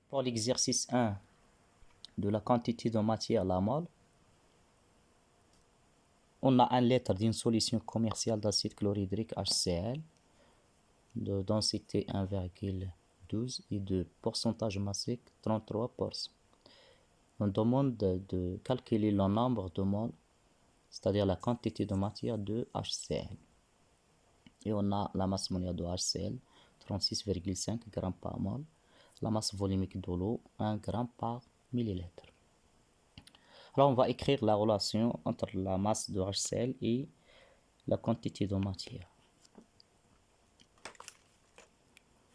Pour l'exercice 1 de la quantité de matière, la mole, on a 1 litre d'une solution commerciale d'acide chlorhydrique HCl de densité 1,12 et de pourcentage massique 33%. On demande de calculer le nombre de moles, c'est-à-dire la quantité de matière de HCl. Et on a la masse molaire de HCl, 36,5 g par mol. La masse volumique de l'eau, 1 g par millilitre. Alors on va écrire la relation entre la masse de HCl et la quantité de matière.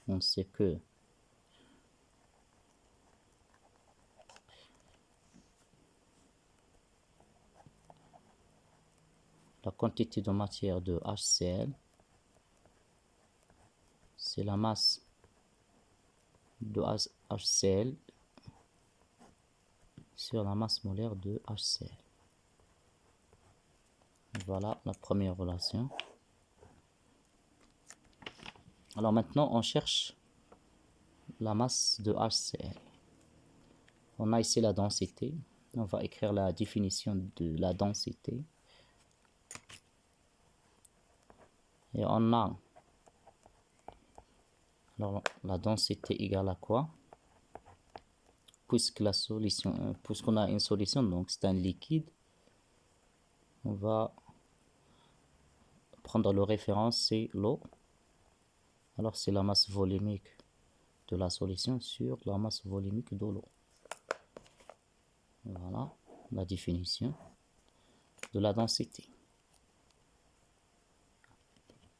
On sait que la quantité de matière de HCl, c'est la masse de HCl sur la masse molaire de HCl. Voilà la première relation. Alors maintenant, on cherche la masse de HCl. On a ici la densité. On va écrire la définition de la densité. Et on a alors la densité égale à quoi? Puisqu'on a une solution, donc c'est un liquide, on va prendre le référence, c'est l'eau. Alors c'est la masse volumique de la solution sur la masse volumique de l'eau. Voilà la définition de la densité.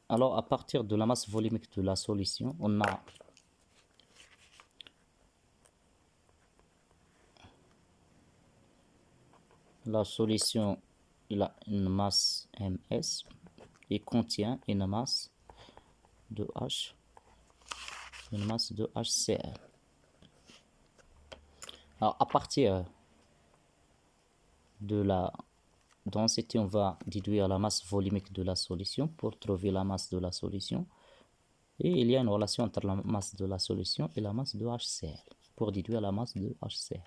Alors à partir de la masse volumique de la solution, on a la solution, il a une masse ms et contient une masse de HCl. Alors à partir de la densité, on va déduire la masse volumique de la solution pour trouver la masse de la solution. Et il y a une relation entre la masse de la solution et la masse de HCl pour déduire la masse de HCl.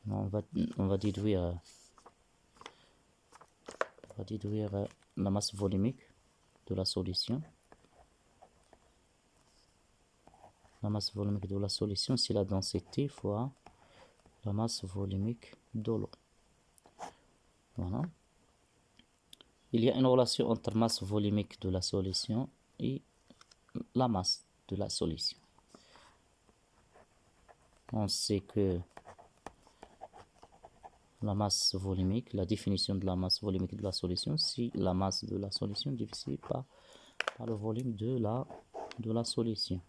On va déduire la masse volumique de la solution. La masse volumique de la solution, c'est la densité fois la masse volumique de l'eau. Voilà. Il y a une relation entre masse volumique de la solution et la masse de la solution. On sait que la masse volumique, la définition de la masse volumique de la solution, c'est la masse de la solution divisée par le volume de la solution.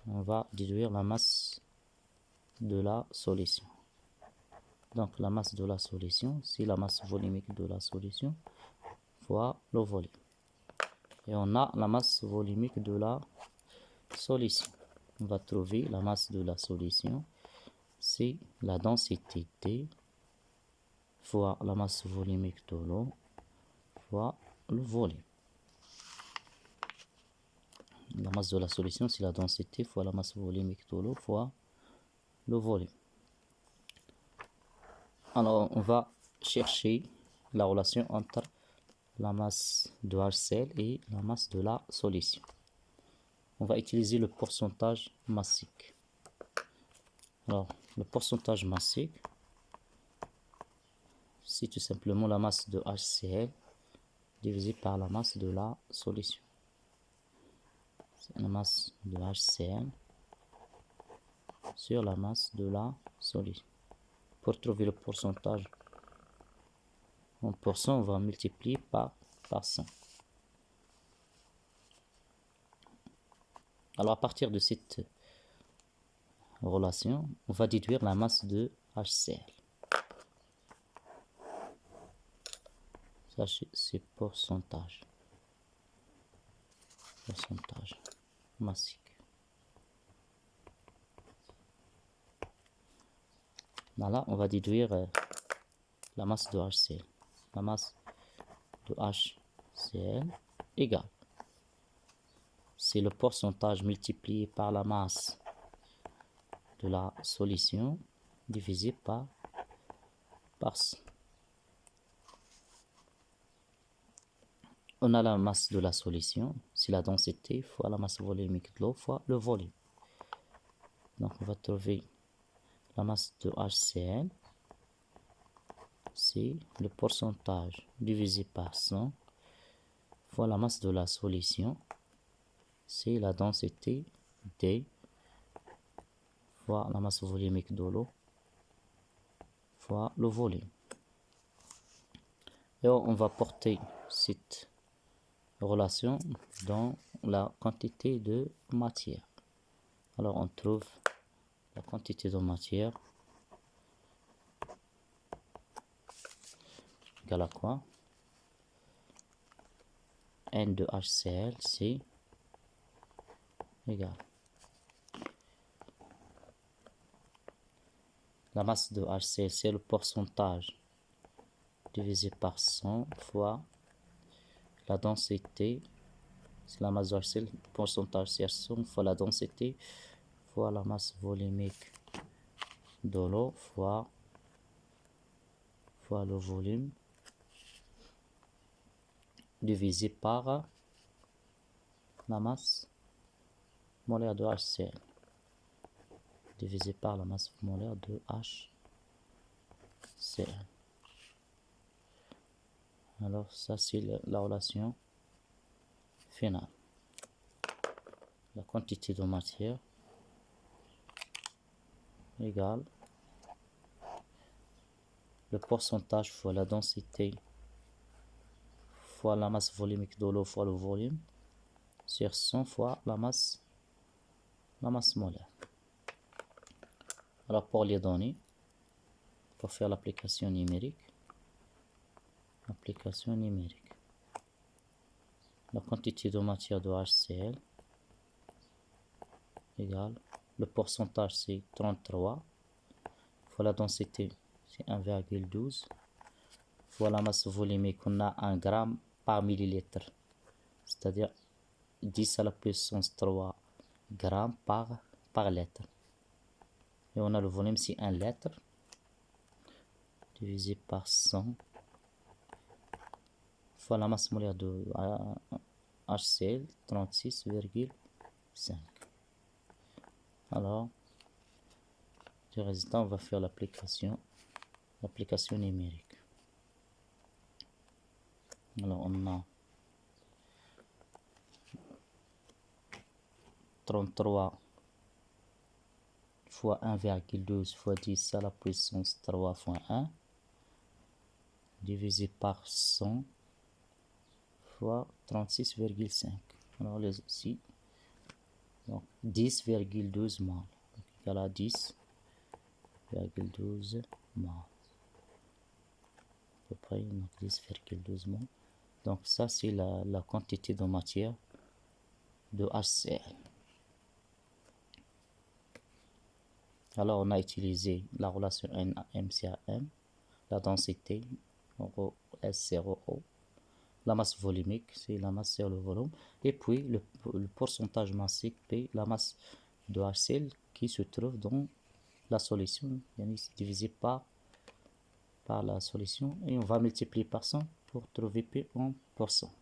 On va déduire la masse de la solution. Donc la masse de la solution, c'est la masse volumique de la solution fois le volume. Et on a la masse volumique de la solution. On va trouver la masse de la solution, c'est la densité T fois la masse volumique de l'eau fois le volume. La masse de la solution, c'est la densité fois la masse volumique de l'eau fois le volume. Alors, on va chercher la relation entre la masse de HCl et la masse de la solution. On va utiliser le pourcentage massique. Alors, le pourcentage massique, c'est tout simplement la masse de HCl divisé par la masse de la solution. C'est la masse de HCl sur la masse de la solution. Pour trouver le pourcentage en pourcent, on va multiplier par 100. Alors, à partir de cette relation, on va déduire la masse de HCl. Ça, c'est pourcentage massique. Là, on va déduire la masse de HCl. La masse de HCl égale c'est le pourcentage multiplié par la masse de la solution divisé par 100. On a la masse de la solution, c'est la densité fois la masse volumique de l'eau fois le volume. Donc on va trouver la masse de HCl, c'est le pourcentage divisé par 100 fois la masse de la solution, c'est la densité D fois la masse volumique de l'eau fois le volume. Et on va porter cette relation dans la quantité de matière. Alors on trouve la quantité de matière égale à quoi? N de HCl, c'est égal. La masse de HCl, c'est le pourcentage divisé par 100 fois la densité, c'est la masse de HCl, le pourcentage c'est 100 fois la densité fois la masse volumique de l'eau fois le volume divisé par la masse molaire de HCl divisé par la masse molaire de HCl. Alors ça c'est la relation finale. La quantité de matière égale le pourcentage fois la densité fois la masse volumique de l'eau fois le volume sur 100 fois la masse molaire. Alors pour les données, pour faire l'application numérique, la quantité de matière de HCl égale le pourcentage c'est 33 fois la densité c'est 1,12 fois la masse volumique, on a 1 gramme par millilitre, c'est-à-dire 10 à la puissance 3 grammes par litre. Et on a le volume, c'est 1 litre divisé par 100 fois la masse molaire de HCl, 36,5. Alors, du résultat, on va faire l'application numérique. Alors, on a 33 fois 1,12 fois 10 à la puissance 3 fois 1 divisé par 100 fois 36,5. Alors ici, donc 10,12 mol, égal à 10,12 mol. À peu près 10,12 mol. Donc ça c'est la quantité de matière de HCl. Alors on a utilisé la relation NMCAM, la densité S0O, la masse volumique, c'est la masse sur le volume, et puis le pourcentage massique P, la masse de HCl qui se trouve dans la solution, divisé par la solution, et on va multiplier par 100 pour trouver P en pourcent.